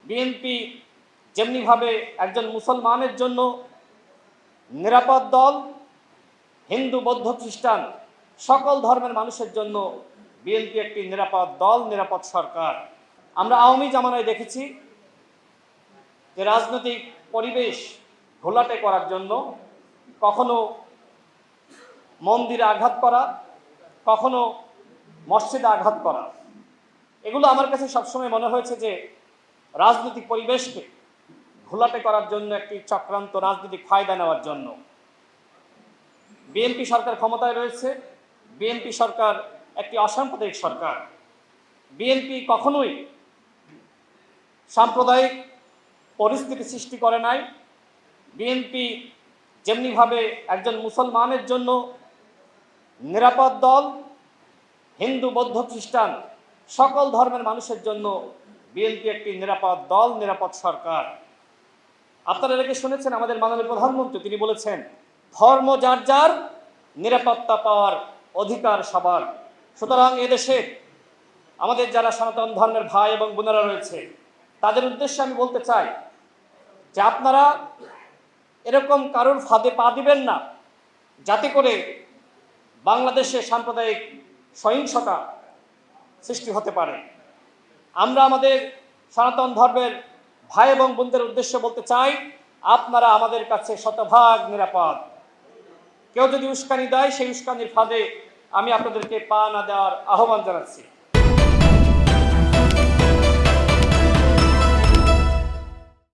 BNP যেমনিভাবে একজন মুসলমানের জন্য নিরাপদ দল, হিন্দু বৌদ্ধ খ্রিস্টান সকল ধর্মের মানুষের জন্য বিএনপি একটি নিরাপদ দল, নিরাপদ সরকার। আমরা আওয়ামী জামানায় দেখেছি যে রাজনৈতিক পরিবেশ ঘোলাটে করার জন্য কখনো মন্দিরে আঘাত করা, কখনো মসজিদে আঘাত করা, এগুলো আমার কাছে সবসময় মনে হয়েছে যে রাজনৈতিক পরিবেশকে ঘোলাটে করার জন্য একটি চক্রান্ত, রাজনৈতিক ফায়দা নেওয়ার জন্য। বিএনপি সরকার ক্ষমতায় রয়েছে, বিএনপি সরকার একটি অসাম্প্রদায়িক সরকার। বিএনপি কখনোই সাম্প্রদায়িক পরিস্থিতি সৃষ্টি করে নাই। বিএনপি যেমনিভাবে একজন মুসলমানের জন্য নিরাপদ দল, হিন্দু বৌদ্ধ খ্রিস্টান সকল ধর্মের মানুষের জন্য বিএনপি একটি নিরাপদ দল, নিরাপদ সরকার। আপনারা এটাকে শুনেছেন, আমাদের মাননীয় প্রধানমন্ত্রী তিনি বলেছেন, ধর্ম যার যার, নিরাপত্তা পাওয়ার অধিকার সবার। সুতরাং এদেশে আমাদের যারা সনাতন ধর্মের ভাই এবং বোনেরা রয়েছে তাদের উদ্দেশ্যে আমি বলতে চাই যে আপনারা এরকম কারোর ফাঁদে পা দিবেন না যাতে করে বাংলাদেশে সাম্প্রদায়িক সহিংসতা সৃষ্টি হতে পারে। আমরা আমাদের সনাতন ধর্মের ভাই এবং বোনদের উদ্দেশ্যে বলতে চাই, আপনারা আমাদের কাছে শতভাগ নিরাপদ। কেউ যদি উস্কানি দেয় সেই উস্কানির ফাঁদে আমি আপনাদেরকে পা না দেওয়ার আহ্বান জানাচ্ছি।